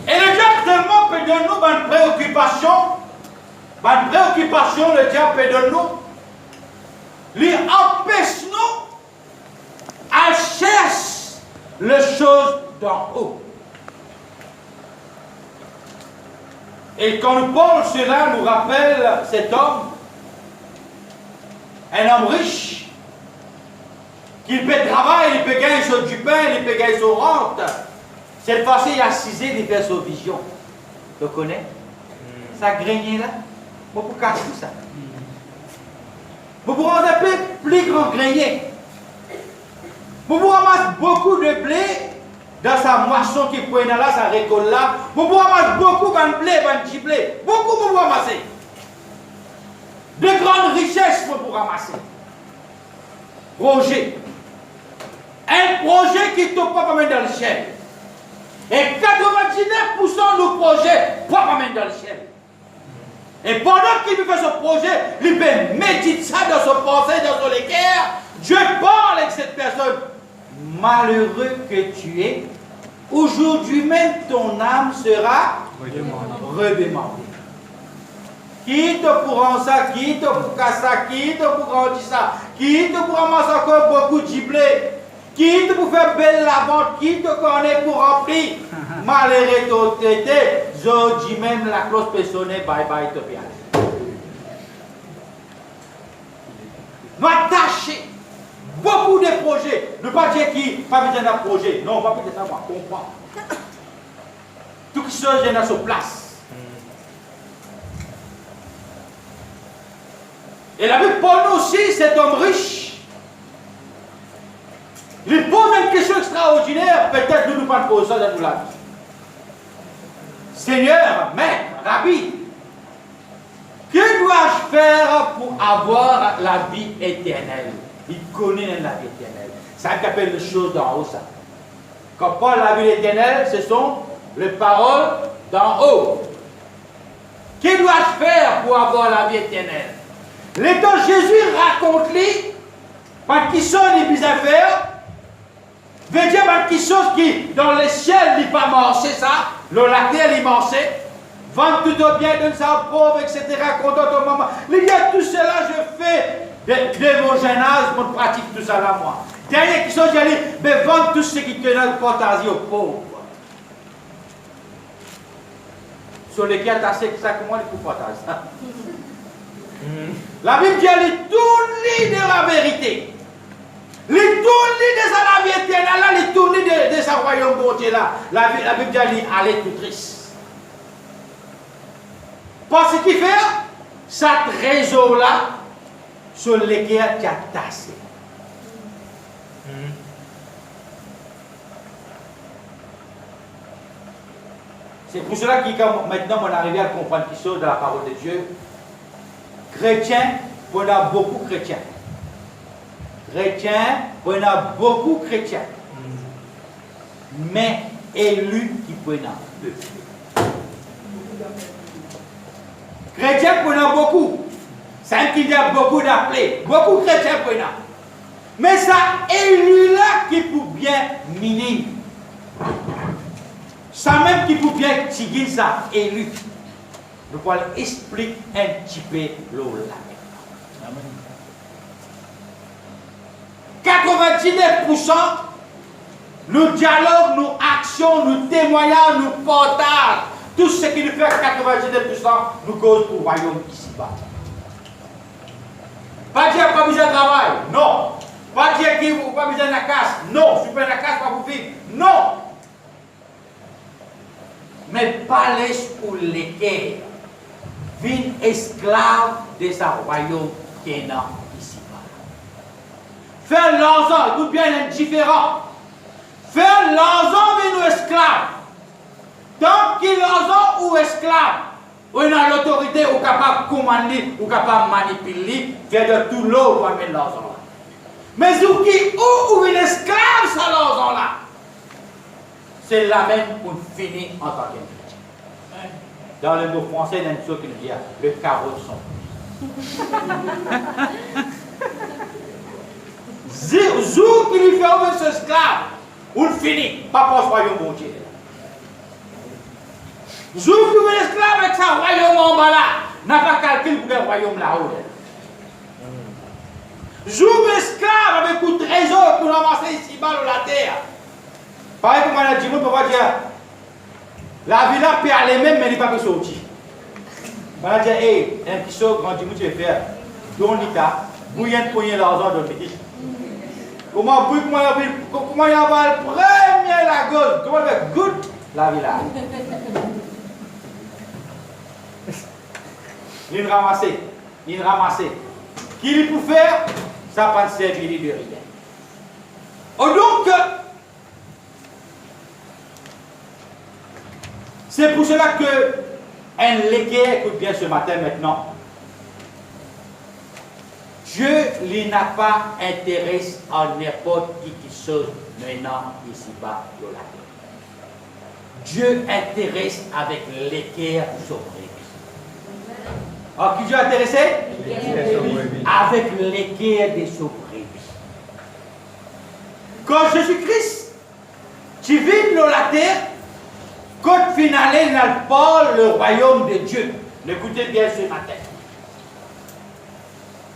Et le diable tellement peut donner nous une préoccupation, le diable peut donner nous, lui empêche nous à chercher les choses d'en haut. Et quand nous parlons cela, nous rappelle cet homme, un homme riche, qui peut travailler, il peut gagner du pain, il peut gagner son rente. Cette fois-ci, il a cisé, il fait sa vision. Tu connais? Ça grenier là, moi pour casser tout ça. Vous pour rendre un peu plus grand grenier. Vous pour ramasser beaucoup de blé dans sa moisson qui prend là, sa récolte là. Vous pour ramasser beaucoup de blé, de petit blé. Beaucoup pour ramasser. De grandes richesses pour ramasser. Projet. Un projet qui ne peut pas mettre dans le ciel. Et 99% de nos projets ne peuvent pas mettre dans le ciel. Et pendant qu'il fait ce projet, il peut méditer ça dans son pensée, dans son équerre. Dieu parle avec cette personne. Malheureux que tu es, aujourd'hui même ton âme sera redemandée. Qui te pourra ça, qui te pourra ça, qui te pourra dire ça, qui te pourra ramasser encore beaucoup de blé, qui te pourra faire belle la vente, qui te connaît pour remplir. Malheureux ton tété, je dis même la cloche peut sonner, bye bye, te bien. Nous attacher beaucoup de projets. Ne pas dire qui pas besoin d'un projet. Non, pas besoin de savoir, comprendre. Toutes choses viennent à sa place. Et la Bible parle aussi, cet homme riche. Il pose une question extraordinaire, peut-être nous ne pas poser ça dans nous la vie. Seigneur, maître, rabbi, que dois-je faire pour avoir la vie éternelle? Il connaît la vie éternelle. Ça s'appelle les choses d'en haut, ça. Quand Paul la vie éternelle, ce sont les paroles d'en haut. Que dois-je faire pour avoir la vie éternelle? L'étant Jésus raconte-lui, par qui sont les bizarres affaires, veut dire par qui sont qui, dans le ciel, il pas marché ça, dans la terre, il marchait, vendre tout au bien, donne ça aux pauvres, etc., content au moment. Il y a tout cela, je fais de mon jeune âge, je pratique tout ça là, moi. Dernière question, j'ai dit, mais vendre tout ce qui tenait le partager aux pauvres. Sur lesquels tu as ça, comment il faut partager ça? La Bible dit, elle tourne de la vérité. Les tourne de sa vie éternelle, les tourne de sa royaume beauté là. La Bible dit, elle est tout triste. Parce qu'il fait, cette réseau là, sur lesquels tu as tassé. C'est pour cela que maintenant on est arrivé à comprendre quelque chose de la parole de Dieu. Chrétiens, on a beaucoup de chrétiens. Chrétiens, on a beaucoup de chrétiens. Mais élus qui prennent peu. Chrétiens, on a beaucoup. Ça qui a beaucoup d'appelés. Beaucoup de chrétiens prennent. Mais ça, élus-là qui peut bien minime. Ça même qui peut bien tigrer ça, élu. Nous allons expliquer un petit peu l'eau là. 99%, nous dialogues, nous actions, nous témoignages, nous partageons. Tout ce qui nous fait 99%, nous cause pour le royaume ici-bas. Pas dire pas besoin de travail, non. Pas dire qu'il n'y a pas besoin de la casse, non. Si vous faites la casse, pas pour vivre, non. Mais pas laisse pour lesquels vin esclave de sa royaume qui est là ici-bas. Faire l'argent, écoute bien, indifférent. Faire l'argent de nos esclaves. Tant qu'il l'argent ou esclave, on a l'autorité, on est capable de commander, on est capable de manipuler, faire de tout l'eau pour amener l'argent là. Mais où un esclave, ça l'argent là. C'est la même pour finir en tant qu'un. Dans le mot français, il y a une chose qui nous dit le carreau de son. vous êtes esclaves, on finit, pas pour ce royaume bon Dieu. Jour que vous êtes esclaves avec sa royaume en bas là, n'a pas calculé pour le royaume là-haut. Jour que vous êtes esclaves avec un trésor pour ramasser ici-bas dans la terre. Pareil comme on a dit, on peut pas dire, la ville là peut aller même, mais il n'est pas sortir. On a dit, hey, un petit saut, grand Dieu, tu veux faire, don l'État, bouillant de l'argent dans le pays. Comment il y a le premier la gauche, comment il fait good la ville là. Il ramassé, il ramassé. Qui il peut faire, ça pas servir de rien. Oh donc, c'est pour cela que un légué, écoute bien ce matin maintenant, Dieu lui n'a pas intérêt en n'importe qui chose maintenant ici-bas de la terre. Dieu intéresse avec l'équerre sauvé. Alors, qui Dieu est intéressé? Avec l'équerre des sauveries. Quand Jésus-Christ, tu vis dans la terre, quand finalement n'a pas le royaume de Dieu. Écoutez bien ce matin.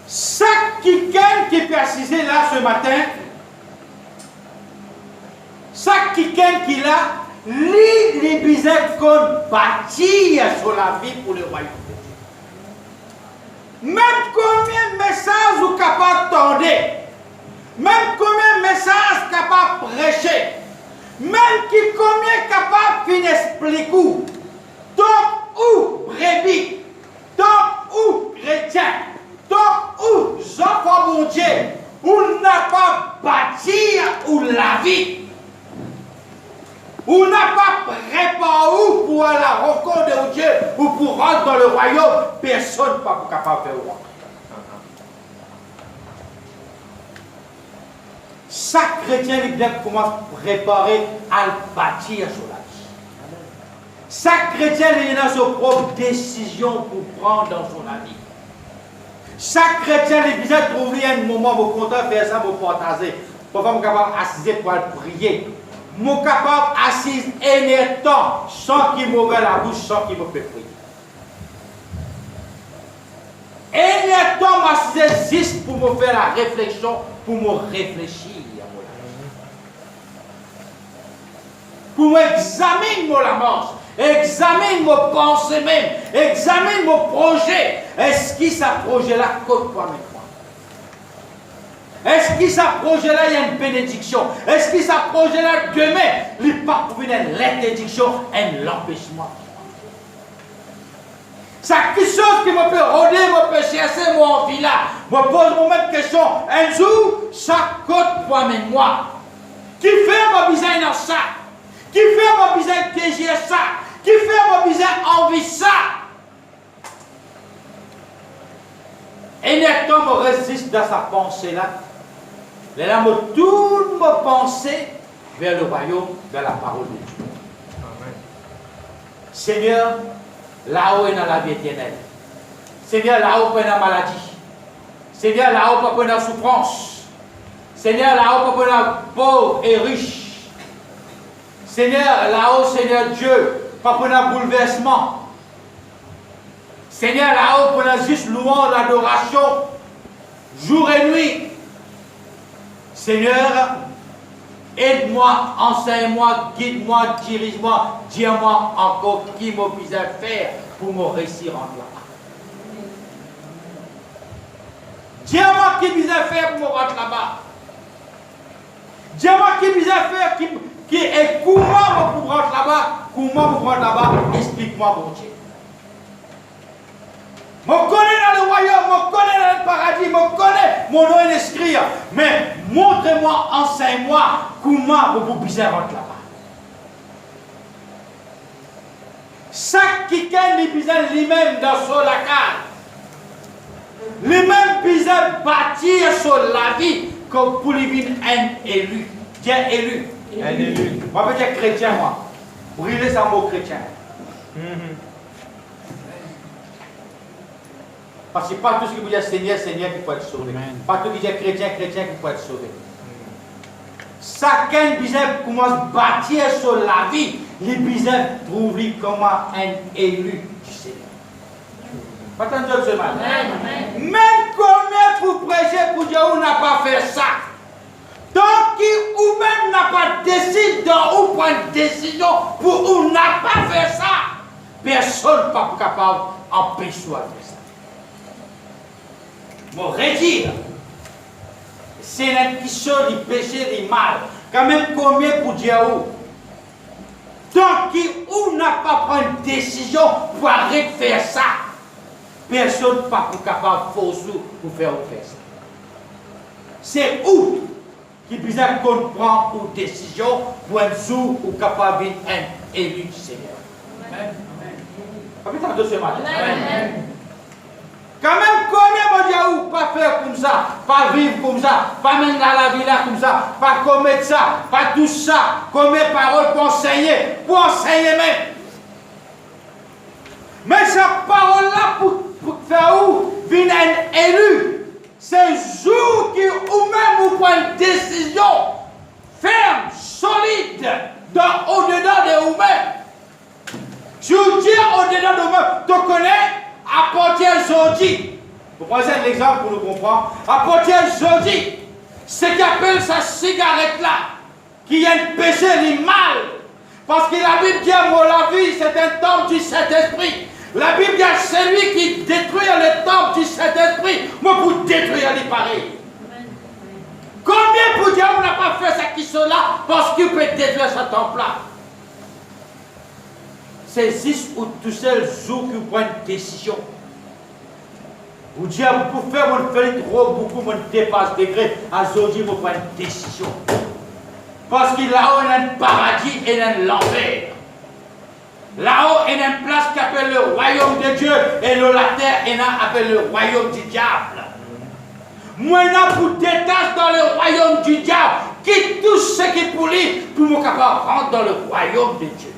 Chaque quelqu'un qui est précisé là ce matin, chaque quelqu'un qui l'a, lit les bisettes qu'on bâtit sur la vie pour le royaume de Dieu. Même combien de messages vous capable d'entendre, même combien de messages capable de prêcher, même qui combien capable de expliquer, donc où brebis, donc où chrétien, donc où j'enfant mon Dieu, où n'a pas bâti ou la vie, où n'a pas préparé pour la rencontre de Dieu ou pour rentrer dans le royaume, personne n'est pas capable de faire rentrer. Chaque chrétien commence à préparer à le bâtir sur la vie. Chaque chrétien a sa propre décision pour prendre dans son vie. Chaque chrétien il a trouvé un moment où je suis content de faire ça, pour partager. Pour faire capable d'assister pour prier. Je suis capable d'assister un temps sans qu'il m'ouvre la bouche, sans qu'il me fait prier. Un temps m'assister juste pour me faire la réflexion, pour me réfléchir. Pour m'examiner mon amance, examine mon pensée même, examine mon projet. Est-ce que ce projet-là compte pour moi? Est-ce que ce projet-là, il y a une bénédiction? Est-ce que ce projet-là, demain, il n'est pas pour une l'interdiction et l'empêchement? C'est quelque chose qui me peut rôder, me peut chercher mon envie là. Me pose moi-même question. Un jour, ça compte pour moi. Qui fait ma besoin dans ça? Qui fait ma besoin désirer ça? Qui fait ma besoin envie ça? Et Nathan me résiste dans sa pensée là. Mais là, me tourne ma pensée vers le royaume, vers la parole de Dieu. Amen. Seigneur, là où est dans la vie éternelle. Seigneur, là où est dans la maladie. Seigneur, là où est dans la souffrance. Seigneur, là où est dans pauvre et riche. Seigneur, là-haut, Seigneur Dieu, pas pour un bouleversement. Seigneur, là-haut, pour un juste louange, l'adoration, jour et nuit. Seigneur, aide-moi, enseigne-moi, guide-moi, dirige-moi, dis-moi encore qui m'a besoin de faire pour me réussir en toi. Dis-moi qui m'a besoin de faire pour me rentrer là-bas. Dis-moi qui m'a besoin de faire et comment vous rentrer là-bas? Comment vous rentrer là-bas? Explique-moi, mon Dieu. Je connais dans le royaume, je connais dans le paradis, je connais mon nom est inscrit. Mais montrez-moi, enseigne-moi comment vous pouvez rentrer là-bas. Chaque quelqu'un a lui-même dans son lacal. Lui-même besoin bâtir sur la vie comme pour lui vivre un élu. Dieu élu. Un élu. Moi, je peux dire chrétien, moi. Brûler ça mot chrétien. Parce que pas tout ce qui vous dit Seigneur, Seigneur qui peut être sauvé. Pas tout ce qui dit chrétien, chrétien qui peut être sauvé. chacun bizarre commence à bâtir sur la vie, les bizarres trouvent comme un élu du Seigneur. Pas tant de ce matin. Même combien pour prêcher pour Dieu, on n'a pas fait ça. Tant qu'il ou même n'a pas décidé ou prendre une décision pour on n'a pas fait ça, personne n'est pas capable d'empêcher de faire ça. Bon, redire, c'est une question du péché, du mal. Quand même combien pour Dieu. Tant qu'on n'a pas pris une décision pour arrêter de faire ça, personne n'est pas capable de forcer pour faire ça. C'est où qui bizarre qu'on prend une décision pour un jour ou capable d'être un élu du Seigneur. Amen. Amen. Ce matin. Amen. Quand même, combien de gens pas faire comme ça, pas vivre comme ça, pas mener dans la vie là comme ça, pas commettre ça, pas tout ça, combien de paroles pour enseigner même. Mais cette parole-là, pour faire où vient un élu, c'est jour qui ou même vous prenez une décision ferme, solide, au-dedans de vous-même. Je vous dis au-dedans de vous-même, tu connais? Apporter aujourd'hui, vous prenez un exemple pour nous comprendre, apporter aujourd'hui, ce qu'on appelle sa cigarette-là, qui est un péché, du mal. Parce que la Bible dit, moi, la vie, c'est un temple du Saint-Esprit. La Bible dit, c'est lui qui détruit le temple du Saint-Esprit, moi, pour détruire les pareils. Combien pour dire, on n'a pas fait ça qui sont là, parce qu'il peut détruire ce temple-là? C'est 6 ou tout seul jour que vous prenez une décision. Vous dites, vous pouvez faire mon fait trop beaucoup, mon dépasse degré. Aujourd'hui, vous prenez une décision. Parce que là-haut, il y a un paradis et un enfer. Là-haut, il y a une place qui s'appelle le royaume de Dieu. Et la terre, il y a appelle le royaume du diable. Maintenant, pour détacher dans le royaume du diable, quitte tout ce qui est pour lui, pour nous capable de rentrer dans le royaume de Dieu.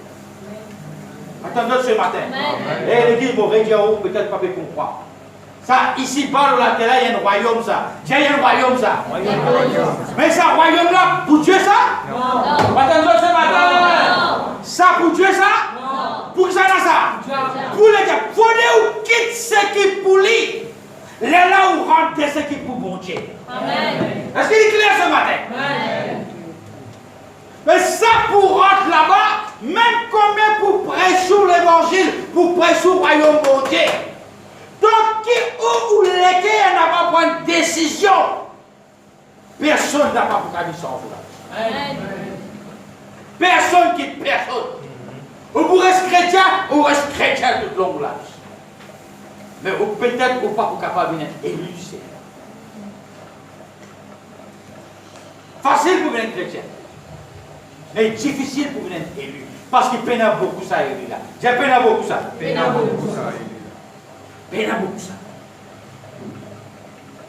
Attendez ce matin. Et l'église mauvaise dire peut-être pas comprendre. Ça, ici, bas la terre, il y a un royaume, ça. Il y a un royaume, ça. Mais ça, royaume-là, pour Dieu, ça? Non. Attendez ce matin. Ça, pour Dieu, ça? Non. Pour ça, ça? Pour les diables. Il faut que quitte ce qui est pour lui. Là où rentre ce qui est pour bon Dieu. Amen. Est-ce qu'il est clair ce matin? Amen. Mais ça, pour rentrer là-bas, même combien pour prêcher l'évangile, pour prêcher le royaume de Dieu. Donc, où lesquels n'a pas pris une décision, personne n'a pas pour gagner sans vous. Personne qui personne. Vous restez chrétien, vous restez chrétien toute longue là. Mais peut-être vous pas capable d'être élu du Seigneur. Facile pour être chrétien. Mais difficile pour être élu. Parce qu'il peine beaucoup ça élu là. J'ai peine beaucoup ça. Peine beaucoup ça élu. Peine beaucoup ça.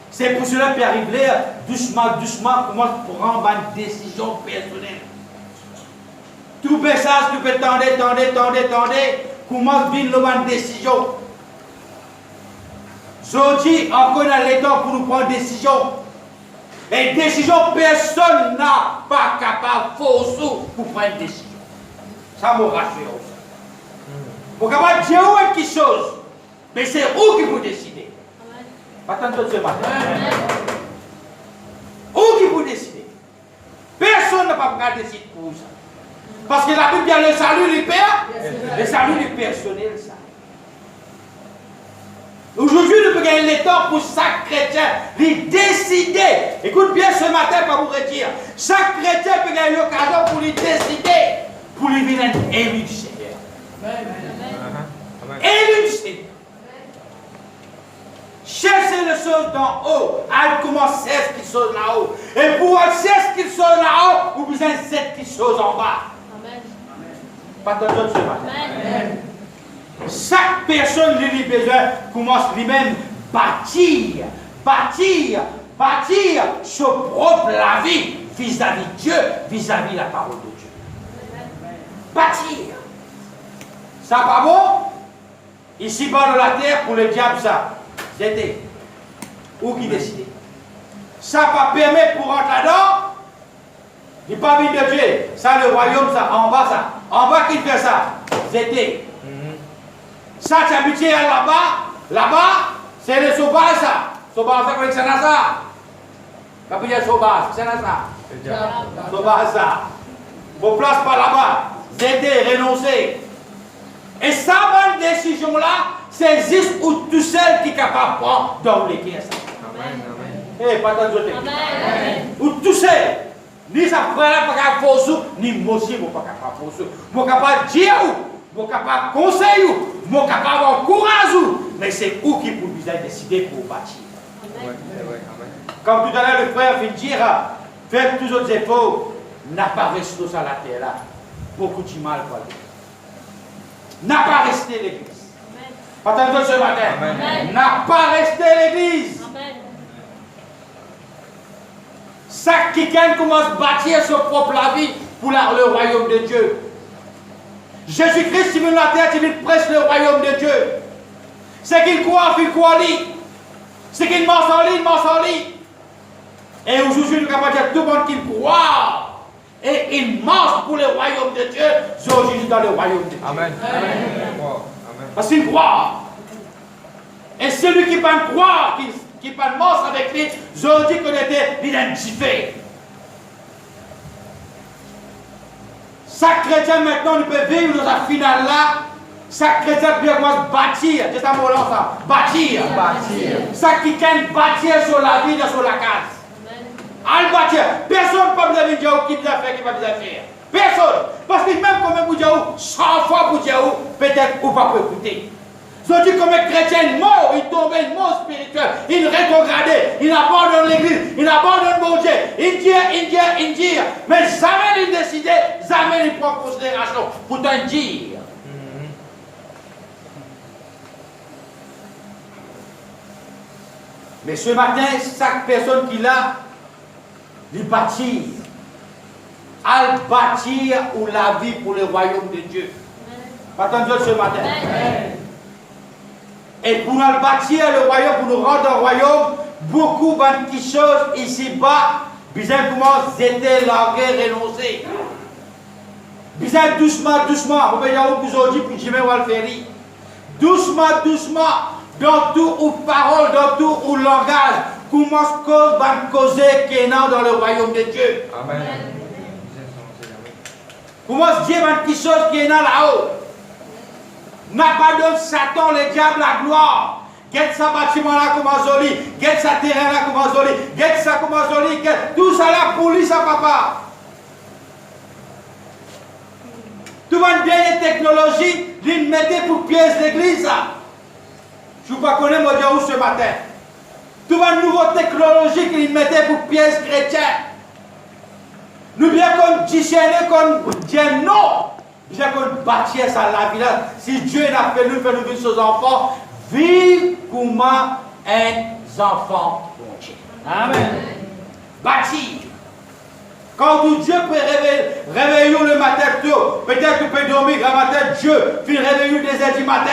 C'est pour cela qu'il arrive là, doucement, commence à prendre une décision personnelle. Tout message que tu peux tendre, commence à prendre une décision. Aujourd'hui, encore dans l'état pour nous prendre une décision. Et décision, personne n'a pas capable, force pour prendre une décision. Ça me rassure. Pour capable de dire quelque chose, mais c'est où qui vous décidez. Attendez ce matin. Où qui vous décidez. Personne n'a pas décidé pour ça. Parce que la Bible dit le salut du Père, le salut du personnel, ça. Aujourd'hui, nous pouvons gagner le temps pour chaque chrétien de décider. Écoute bien ce matin, pour vous redire. Chaque chrétien peut gagner l'occasion pour lui décider, pour lui venir élu du Seigneur. Élu du Seigneur. Cherchez les choses d'en haut. Elle commence ce qui sont là-haut. Et pour ce qui sont là-haut, vous besoin de ce qui sont en bas. Amen. Pas de ce matin. Amen. Chaque personne lui besoin commence lui-même bâtir son propre la vie vis-à-vis de Dieu, vis-à-vis de la parole de Dieu. Bâtir. Ça pas bon? Ici bas de la terre pour le diable ça. C'était. Où qui décide? Ça pas permet pour rentrer là-dedans. Il n'est pas mis de Dieu. Ça, le royaume, ça, en bas, ça. En bas, qui fait ça? C'était. Ça, tu habitué là-bas. Là-bas, c'est le sauvage, ça. Sauvage, ça, c'est ça. Capitaine sauvage, c'est ça. Sauvage, ça. Vos places pas là-bas. C'était renoncé. Et ça, bonne décision-là, c'est juste ou tout seul qui est capable de prendre dans les pieds. Eh, pas tant de ou tout seul. Ni ça frère pas capable de faire ni moi aussi, moi pas capable de faire. Moi capable de dire, moi capable de conseiller, moi capable d'encourager. Mais c'est où qui pour bien décider pour bâtir. Comme tout à l'heure, le frère vient dire, faites tous autres efforts, n'a pas resté sur la terre là. Beaucoup de mal pour lui. N'a pas resté l'église. Pas tant de ce matin. N'a pas resté l'église. Chaque quelqu'un commence à bâtir son propre vie pour le royaume de Dieu. Jésus-Christ, il vient de la terre, il vient prêcher le royaume de Dieu. C'est qu'il croit, il croit lui. C'est qu'il mange en lui, il mange en lui. Et aujourd'hui, nous sommes capables de dire tout le monde qu'il croit. Et il mange pour le royaume de Dieu. Aujourd'hui, dans le royaume de Dieu. Amen. Parce qu'il croit. Et celui qui ne peut pas croire, qui ne peut pas manger avec lui, je dis qu'on était identifié. Chaque chrétien maintenant, nous peut vivre dans la finale là. Chaque chrétien peut bâtir. C'est un mot là, ça. Bâtir. Chaque quelqu'un bâtir sur la vie, sur la case. Al bâtir. Personne ne peut vous dire qui vous a fait, qui va vous faire. Personne. Parce que même comme vous dites 100 fois pour dire, peut-être ou pas pour écouter. Je dis comme un chrétien mort, il tombait mort spirituel, il rétrogradait, il abandonne l'église, il abandonne mon Dieu, il dit, mais jamais il décidait, jamais il prend considération pour t'en dire. Mais ce matin, chaque personne qui l'a, il bâtit. Elle bâtir ou la vie pour le royaume de Dieu. Attendez ce matin. Et pour nous bâtir le royaume, pour nous rendre un royaume, beaucoup de choses ici-bas, bien comment étaient largués, renoncés. Bien doucement, vous voyez où vous aujourd'hui, puis je vais le faire. Doucement, dans tout ou parole, dans tout ou langage, commence à causer qui est dans le royaume de Dieu. Amen. Commence à dire quelque chose qui est là-haut. N'a pas donné Satan, le diable, la gloire. Get ça bâtiment là comme joli, get ça terrain là comme joli, get ça comme joli, tout ça là pour lui, ça papa. Tout le dernière technologie, il mettait pour pièce l'église. Je ne sais pas connais mon Dieu où ce matin. Tout le nouvelle technologie qu'il mettait pour pièce chrétienne. Nous bien qu'on discerner, qu'on dit non. Bien qu'on bâtir ça la vie là. Si Dieu n'a fait nous vivre ses enfants, vivre comme un enfant bon Dieu. Amen. Bâtir. Quand Dieu peut réveiller le matin tôt, peut-être tu peux dormir le matin, Dieu fait réveiller des heures du matin.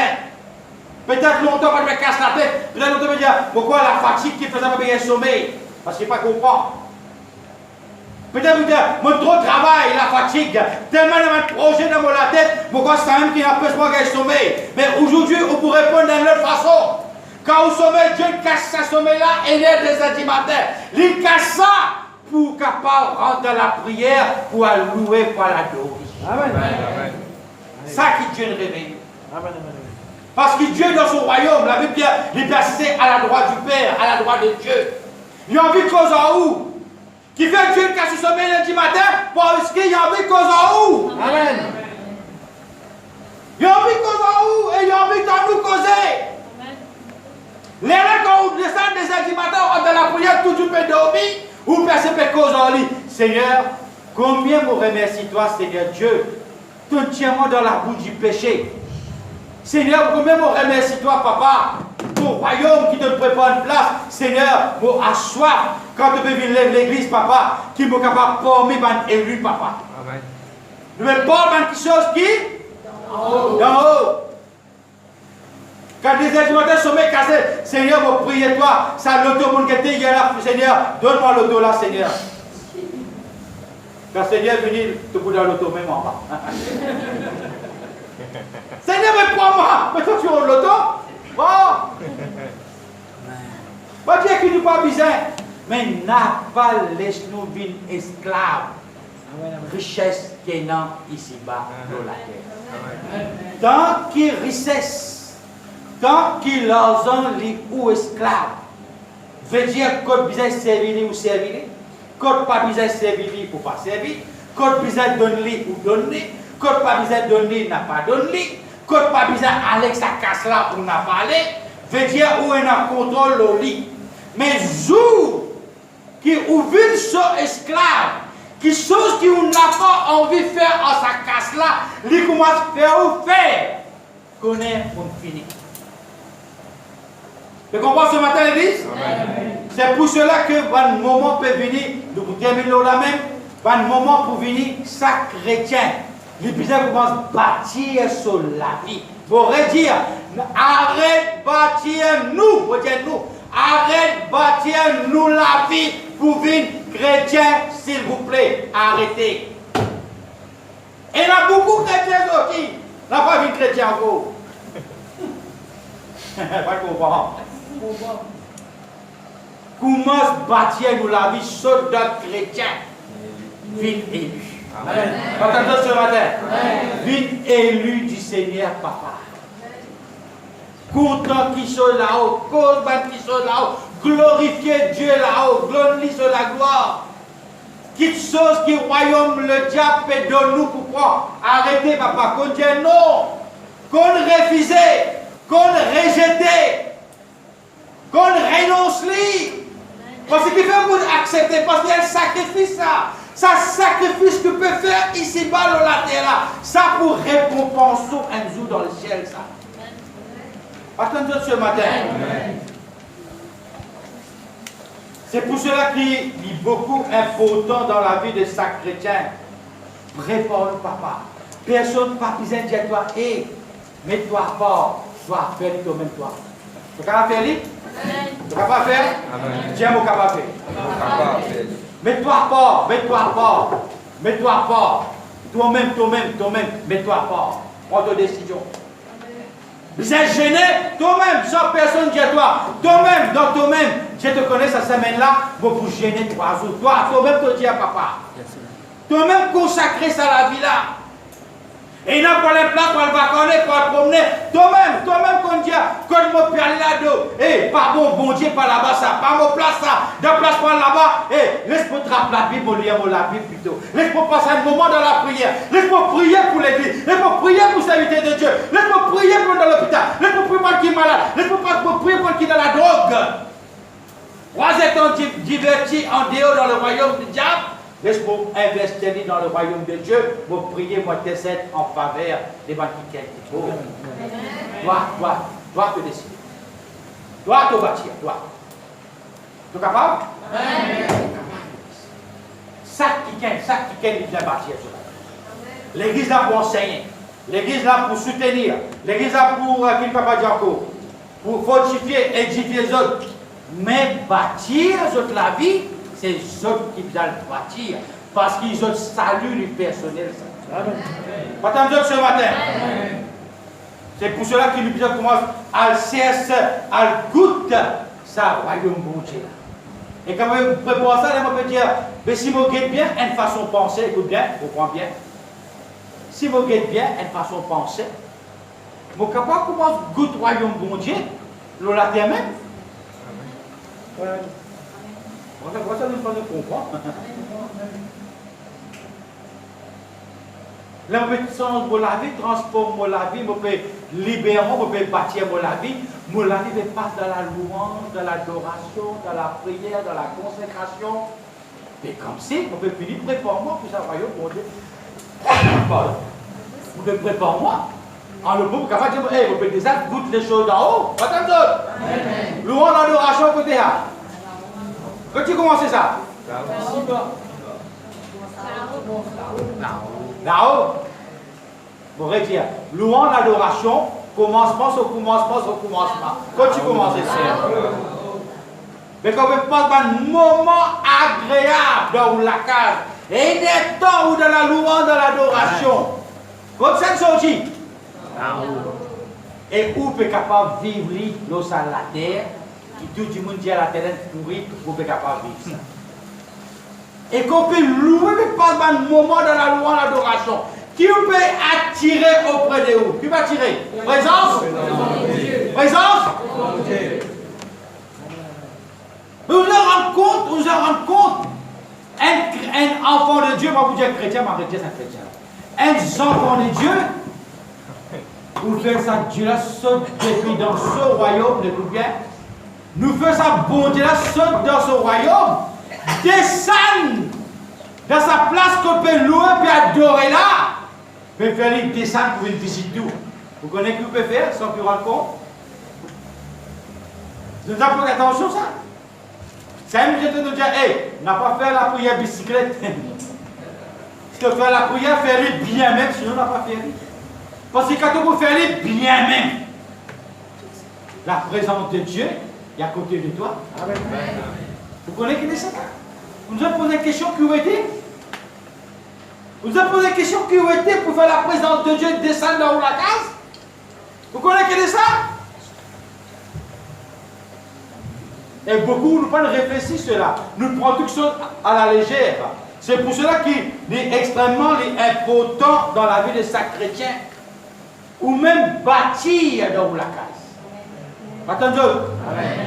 Peut-être longtemps, quand tu me casses la tête, peut-être longtemps, tu me dire pourquoi la fatigue qui faisait pas bien sommeil. Parce qu'il ne pas comprendre. Peut-être vous dire, mon trop de travail, la fatigue, tellement de projet dans la tête, pourquoi c'est même qui n'empêche pas qu'il sommeil. Mais aujourd'hui, on pourrait répondre d'une autre façon. Quand vous sommeil, Dieu casse ce sommeil-là et il est des heures du matin. Il casse ça pour capable rentrer dans la prière, pour louer, pour l'adorer. Amen. Amen. Ça qui Dieu réveille. Amen. Parce que Dieu dans son royaume, la Bible dit, il est placé à la droite du Père, à la droite de Dieu. Il y a envie de cause en où? Qui fait Dieu casse ce sommeil lundi matin, parce qu'il y a envie de cause en où? Amen. Il y a envie de cause en où? Et il y a envie de nous causer. Les gens, quand on descend des heures du matin, on dans la prière, tout le monde peut dormir, ou personne peut cause en lit. Seigneur, combien me remercie toi, Seigneur Dieu, tout entièrement dans la boue du péché. Seigneur, combien me remercie toi, Papa, ton royaume qui te prépare une place. Seigneur, moi, à soif, quand tu peux venir l'église, Papa, qui me capable de former un élu, Papa. Amen. Je me parle de quelque chose qui? D'en haut. Quand des heures du matin, sommeil cassé, Seigneur, je prie toi, ça l'auto, mon guetté, il y a là, Seigneur, donne-moi l'auto là, Seigneur. Quand Seigneur est venu, tu peux dans l'auto même en bas. Seigneur, mais prends-moi. Mais toi, tu as l'auto? Bon. Bon Dieu qui nous pas besoin. Mais n'a pas laisse-nous vivre esclaves. Richesse qui est ici-bas dans la terre. Tant qu'il richesse, tant qu'il l'argent est ou esclave, veut dire qu'on besoin servir ou servir, qu'on pas besoin servir pour pas servir, qu'on besoin donner ou donner, qu'on pas besoin donner n'a pas donné, qu'on pas besoin aller sa casse là pour n'a pas aller, veut dire où on a contrôle au lit. Mais jour qui ouvre son esclave, qui chose qui on n'a pas envie de faire à sa casse là, il commence à faire ou faire, qu'on est pour finir. Vous comprenez ce matin, l'église? C'est pour cela que un moment peut venir, nous terminons là même, un moment pour venir, ça chrétien, les besoins commencent à bâtir sur la vie. Vous dire, arrête de bâtir nous, arrête de bâtir nous la vie pour venir chrétien, s'il vous plaît, arrêtez. Et il y a beaucoup de chrétiens aussi, n'a pas vu chrétien vous. Pas comprendre. Commence bâtir nous la vie sur d'autres chrétiens. Ville élue. Entendez ce matin. Ville élue du Seigneur Papa. Content qui sont là-haut, cause qui sont là-haut, glorifier Dieu là-haut, glorifier sur la gloire. Quelque chose qui royaume le diable peut donner nous pour prendre. Arrêtez papa, qu'on dit non, qu'on refuse, qu'on rejette, qu'on renonce lui. Parce qu'il fait pour accepter, parce qu'il y a un sacrifice ça. Ça sacrifice que peut faire ici-bas dans la terre là. Ça pour récompenser un jour dans le ciel ça. Attendez ce matin. C'est pour cela qu'il est beaucoup important dans la vie de chaque chrétien. Réponds papa. Personne ne pas besoin de dire toi, hé, mets-toi fort, sois fait toi-même toi. Tu es capable de faire lui? Tu es capable de faire? Tiens, mon capable de faire. Mets-toi fort, mets-toi fort, mets-toi fort. Toi-même, mets-toi fort. Prends ta décision. Vous êtes gêné, toi-même, sans personne dit toi. Toi-même, dans toi-même, je te connais cette semaine-là, vous gêner 3 jours. Toi-même, te dis à papa. Toi-même, consacrer ça à la vie là. Et il n'a pas les plats pour le vacances, pour le promener. Toi-même, qu'on dit, quand je peux aller là-dedans, pardon, bon Dieu, pas là-bas, ça, pas mon place, ça, de place pour là-bas, laisse-moi trapper la Bible, lire la Bible plutôt. Laisse-moi passer un moment dans la prière. Laisse-moi prier pour l'église. Laisse-moi prier pour servir de Dieu. Laisse-moi prier pour dans l'hôpital. Laisse-moi prier pour qui est malade. Laisse-moi prier pour qui est dans la drogue. 3 étant divertis en dehors dans le royaume du diable. Laisse-moi investir dans le royaume de Dieu, pour prier, moi, t'essaie en faveur des gens qui sont pauvres. Toi, te décider. Toi, te bâtir, toi. Tu es capable? Ça qui est bien bâtir. L'église là pour enseigner, l'église là pour soutenir, l'église là pour, qu'il papa dit encore, pour fortifier, édifier les autres. Mais bâtir la vie, c'est les autres qui doivent bâtir. Parce qu'ils ont salué le personnel. Attendez ce matin. C'est pour cela qu'il nous commence à chercher, à goûter ça, royaume bon Dieu. Et quand même, prépare ça, on peut dire, mais si vous guettez bien, une façon de penser, écoute bien, comprends bien. Si vous guettez bien, une façon de penser, vous êtes capable de commencer à goûter royaume bon Dieu, le latin même. On ça nous comprendre. L'obéissance de la vie transforme la vie, on peut libérer, on peut bâtir la vie. La vie passe dans la louange, dans l'adoration, dans la prière, dans la consécration. Et comme si, on peut finir prépare-moi pour ça, royaume, mon Dieu. Vous pouvez préparer-moi. En le mot, capable de dire, vous pouvez déjà goûter les choses d'en haut. Attendez. Louange, l'adoration, côté là. Quand tu commences ça? Là-haut. Vous pourrez dire, louange, l'adoration, commencement. Quand tu commences ça? Mais qu'on veut pas un moment agréable dans la case. Et des temps où dans la louange, dans l'adoration. Comme ça, sorti. Et où peut capable vivre l'eau sur la terre. Qui tout le monde dit à la terre pourrie pour être capable de vivre ça. Et qu'on peut louer, mais pas un moment dans la louange, l'adoration. Qui peut attirer auprès de vous? Qui va attirer? Présence? Présence? Vous vous rendez compte, un enfant de Dieu, moi vous dire chrétien, mais chrétien c'est chrétien. Un enfant de Dieu, vous faites ça, Dieu là saute depuis dans ce royaume, de bien. Nous faisons ça, bon Dieu là saute dans ce royaume, descend dans sa place qu'on peut louer et adorer là. Peut faire une descente pour une visite tout. Vous connaissez ce que vous pouvez faire sans que vous rendre compte? Nous avons pris attention à ça. C'est un minute de nous dire, hey, on n'a pas fait la prière bicyclette. Si tu fais la prière, fais-le bien même, sinon on n'a pas fait. Parce que quand vous faites bien même, la présence de Dieu est à côté de toi. Amen. Vous connaissez qui est ça? Vous nous avez posé une question qui aurait été? Vous avez posé une question qui aurait été pour faire la présence de Dieu descendre dans la case? Vous connaissez qui est ça? Et beaucoup nous pas réfléchir cela. Nous prenons toutes choses à la légère. C'est pour cela qu'il est extrêmement important dans la vie de chaque chrétien. Ou même bâtir dans la case. Attendez.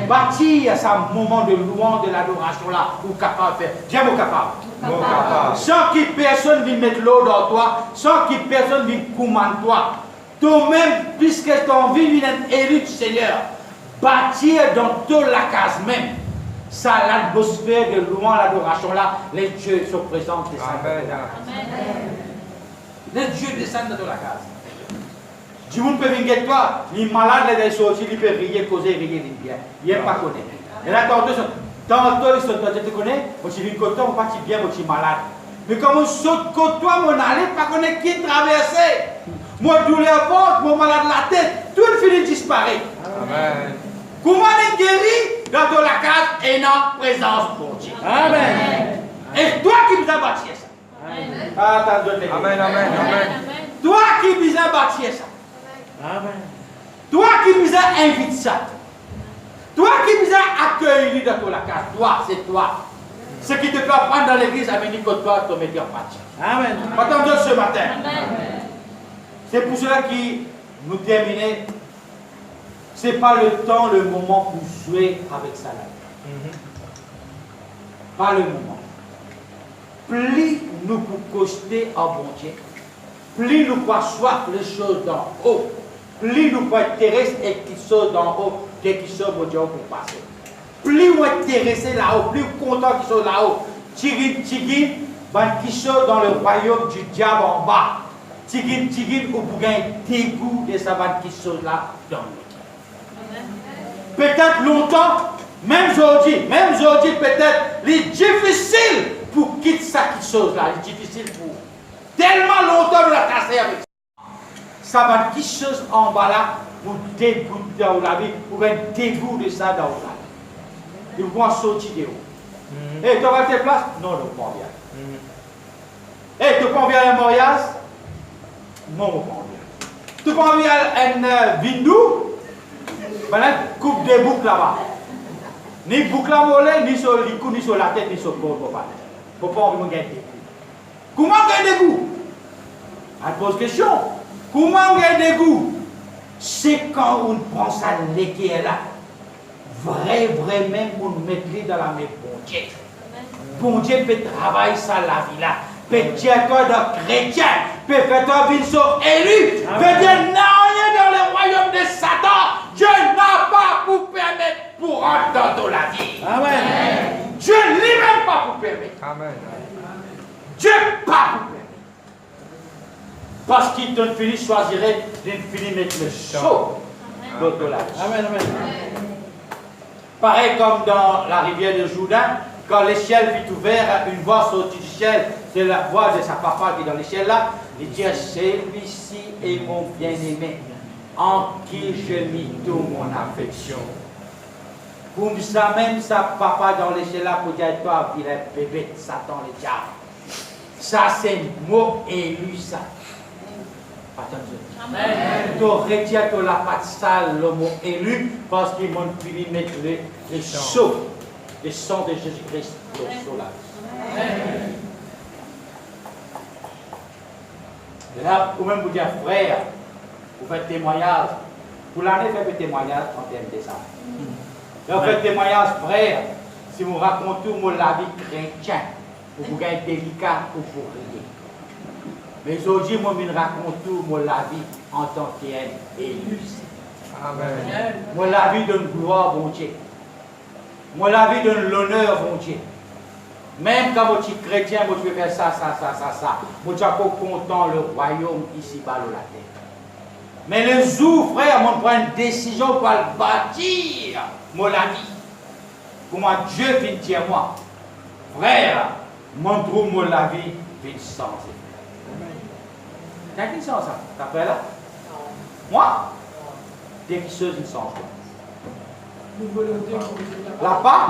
Bâtir ce moment de louange, de l'adoration là, ou capable de faire. Dieu est capable. Sans que personne vienne mettre l'eau dans toi, sans que personne vienne commander toi. Toi-même, puisque ton vie vient d'être élu du Seigneur, bâtir dans toute la case même. Ça, l'atmosphère de louange, l'adoration là, les dieux sont présents. Amen. Les dieux descendent dans la case. Du monde peut venir avec toi, les malades, les sorties, ils peuvent rien causer, rien bien. Il n'est pas connu. Et là, tantôt, ils sont tu te connais, moi je viens côté, on partit bien, moi je suis malade. Mais comme on saute côté toi, mon allée, pas connaître qui traverser. Moi, douleur ventre, mon malade la tête, tout le fini disparaît. Amen. Comment on est guéri dans la case et dans présence pour Dieu. Amen. Et toi qui nous as bâti ça. Amen. Amen. Amen. Toi qui nous as bâti ça. Amen. Toi qui nous as invité ça. Toi qui nous as accueilli dans la case. Toi, c'est toi. Ce qui te peut apprendre dans l'église à venir contre toi, te mettre en pâture. Amen. Attendez ce matin. C'est pour cela que nous terminons. Ce n'est pas le temps, le moment pour jouer avec ça. Pas le moment. Plus nous pour coster en bon Dieu, plus nous pour soif les choses d'en haut, plus nous pour intéresser et qui sont d'en haut, dès qu'ils sont bon Dieu pour passer. Plus nous intéressés là-haut, plus contents qu'ils sont là-haut. Tigin, qui sont dans le royaume du diable en bas. Tigin, ou pour gagner dégoût de ça, qui sont là dans le peut-être longtemps, même aujourd'hui, peut-être, il est difficile pour quitter ça qui chose là, il est difficile pour tellement longtemps de la casser avec ça. Ça va qui chose en bas là, pour dégoût dans la vie, pour un dégoût de ça dans la vie. Ils vont sortir de haut. Et tu vas à tes places? Non, non, pas bien. Et tu prends bien un mariage? Non, pas bien. Tu prends bien un vindou? Maintenant, coupe des boucles là-bas. Ni boucle à mollet, ni sur le cou, ni sur la tête, ni sur le corps. Faut pas envie de gagner. Comment gagner des goûts? On pose question. Comment gagner des goûts? C'est quand on prend ça l'équerre là. Vraiment, on met dans la main bon Dieu. Bon Dieu peut travailler ça la vie là. Peut dire toi de chrétien. Peut faire toi une sauve élu. Peut dire non, dans le royaume de Satan. Dieu n'a pas pour permettre pour entrer dans la vie. Amen. Dieu lui-même pas pour permettre. Amen. Dieu pas pour permettre. Parce qu'il te fini choisirait de mettre le chaud dans la vie. Amen. Amen. Pareil comme dans la rivière de Jourdain, quand le ciel fut ouvert, une voix sortit du ciel, c'est la voix de sa papa qui est dans le ciel là, il dit celui-ci est mon bien-aimé, en qui je mis toute mon affection. Comme ça même, sa papa dans l'échelle là pour dire toi, vilain bébé, Satan le diable. Ça, c'est un mot élu, ça. Attention. Amen. Tu retires que la patte sale, le mot élu, parce qu'ils m'ont pu mettre les sceaux, le sang de Jésus-Christ sur la vie. Et là, vous même vous dire, frère, vous faites témoignage. Pour l'année, faites témoignage 31 décembre. Là, vous faites témoignage, frère, si vous racontez la vie chrétienne, vous gagnez délicat ou pour rien. Mais aujourd'hui, moi, je raconte la vie en tant qu'élu. Amen. Moi, la vie donne gloire, bon Dieu. Moi, la vie donne l'honneur, bon Dieu. Même quand tu es chrétien, moi, tu peux faire ça. Moi, tu es pas content le royaume ici-bas de la terre. Mais le jour, frère, moi, je prends une décision pour le bâtir, moi, la vie. Comment Dieu vient dire moi, frère, moi, trouve moi la vie, vient changer. T'as qui change ça? T'as fait là? Moi? Des choses ne changent pas.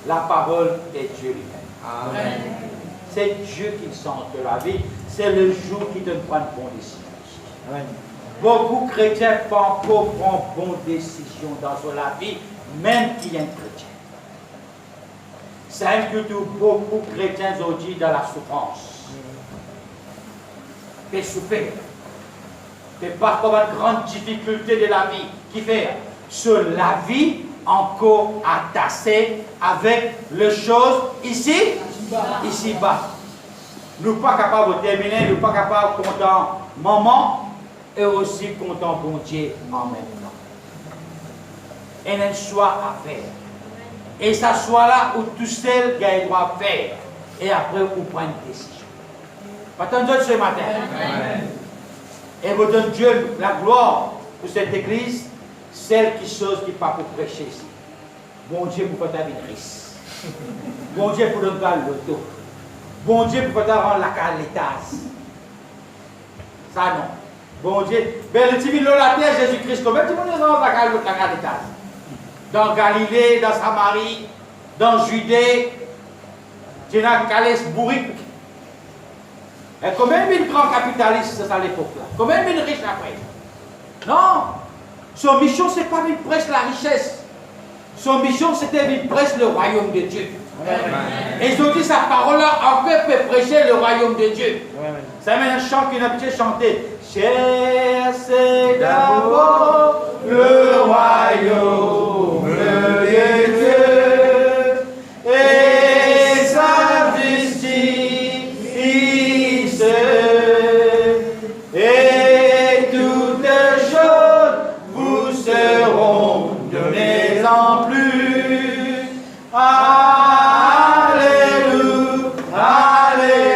La parole est Dieu lui-même. C'est Dieu qui change de la vie. C'est le jour qui te prend une bonne décision. Beaucoup de chrétiens ne pas encore prendre une bonne décision dans la vie, même qui est un chrétien. C'est que beaucoup de chrétiens aujourd'hui dans la souffrance. Et souffrir. Et parfois une grande difficulté de la vie qui fait sur la vie encore attachée avec les choses ici bas. Nous ne sommes pas capables de terminer, nous ne sommes pas capables de compter maman et aussi compter bon Dieu en même temps. Il y a un choix à faire. Et ça soit là où tout seul qui doit faire. Et après, on prend une décision. Attendez ce matin. Amen. Et vous donne Dieu la gloire pour cette église, celle qui chose qui pas pour prêcher ici. Bon Dieu pour faire une crise. Bon Dieu pour donner le dos. Bon Dieu pour faire rendre la caletage. Ça non. Bon Dieu. Mais le divin de la terre, Jésus-Christ, combien tu veux rendre la caletage? Dans Galilée, dans Samarie, dans Judée, tu as calé bourrique. Et combien de grands capitalistes à l'époque-là? Combien de riches après? Non! Son mission, ce n'est pas de prêcher la richesse. Son mission, c'était de prêcher le royaume de Dieu. Amen. Et ils ont dit sa parole-là, encore peut prêcher le royaume de Dieu. Amen. Ça met un chant qu'on a pu chanter. Cherchez d'abord le royaume de Dieu et sa justice. Et toutes choses vous seront données en plus. Alléluia, alléluia.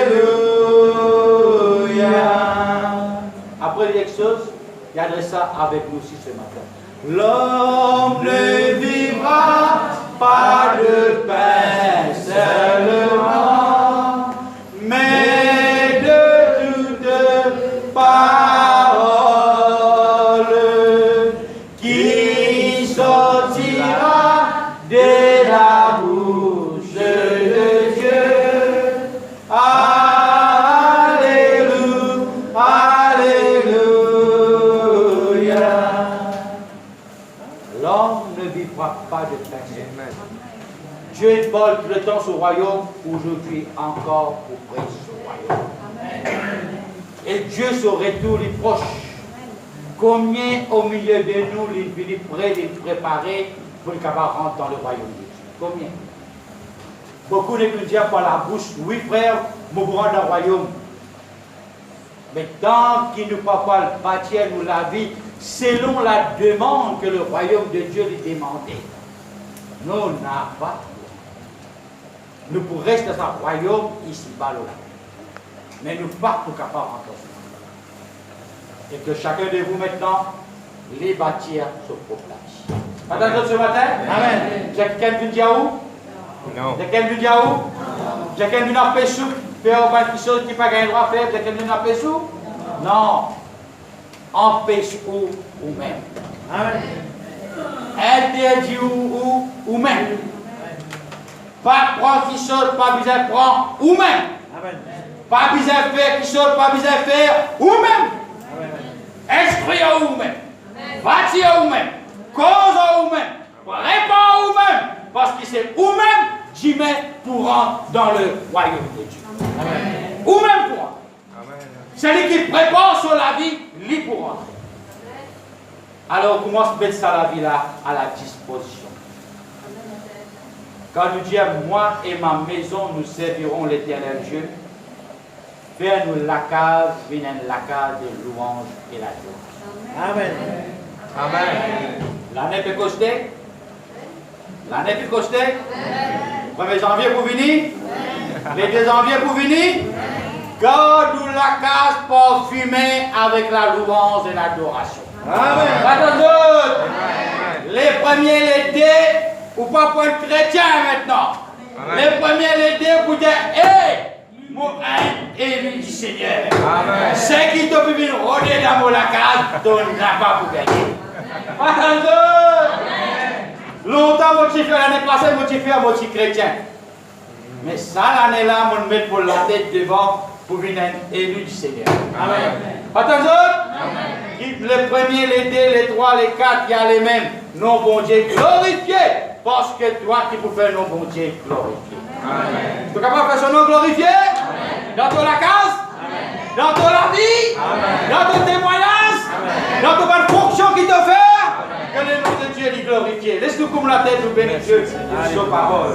Après l'Exode, il y a ça avec nous aussi ce matin. L'homme ne vivra pas de pain seulement, mais de toute parole qui sortira de la bouche de Dieu. Alléluia, alléluia. L'homme ne vivra pas de pain seulement. Dieu vole tout le temps ce royaume, aujourd'hui encore pour prêcher ce royaume. Et Dieu se retourne les proches. Combien au milieu de nous, il est prêt, il est préparé pour le capable rentrer dans le royaume de Dieu? Combien? Beaucoup ne disent par la bouche, oui frère, nous rentrons dans le royaume. Mais tant qu'il ne peut pas bâtir nous la vie, selon la demande que le royaume de Dieu lui demandait, nous n'avons pas. Nous pourrons rester dans un royaume ici-bas là. Mais nous ne sommes pas capables de rentrer. Et que chacun de vous maintenant, les bâtir se proclame. Attendez ce matin? Amen. J'ai quelqu'un qui dit à où? Non. J'ai quelqu'un qui dit à où? J'ai quelqu'un qui a fait sous, faire quelque chose qui n'a pas gagné droit à faire, j'ai quelqu'un qui a fait sous? Non. Empêche ou même. Amen. Interdit ou même. Pas prendre qui saute, pas besoin de prendre ou même. Pas besoin de faire qui saute, pas besoin de faire ou même. Instruire ou même. Bâtir ou même. Cause ou même. Répond ou même. Parce que c'est ou même, j'y mets pour rentrer dans le royaume de Dieu. Ou même pour rentrer. Celui qui prépare sur la vie, lui pour rentrer. Alors, on commence à mettre ça, la vie là, à la disposition. Quand nous disons, moi et ma maison, nous servirons l'Éternel Dieu, fais-nous la case, viens la case de louange et la joie. Amen. Amen. L'année Pécosté? L'année Pécosté? 1er janvier pour venir? Les 2 janvier pour venir? Garde-nous la case parfumée avec la louange et l'adoration. Amen. Les premiers l'été, ou pas pour un chrétien maintenant. Amen. Les premiers l'été pour dire, hé, mon élu du Seigneur. Amen. C'est qui t'a pu venir rôder dans la case, ton n'a pas pour gagner. Longtemps, mon petit frère, l'année passée, mon petit frère, mon petit chrétien. Mais ça, l'année-là, on met pour la tête devant pour venir élu du Seigneur. Amen. Attention. Les premiers, les 2, les 3, les 4, il y a les mêmes. Non, bon Dieu, glorifié. Parce que toi qui peux faire non, bon Dieu, glorifié. Amen. Tu es capable de faire son nom glorifié? Amen. Dans ton la case? Amen. Dans ton la vie? Amen. Dans ton témoignage? Amen. Dans ton bonne fonction qui te fait? Amen. Que le nom de Dieu est glorifié. Laisse-nous comme la tête, nous bénir Dieu. Sur parole.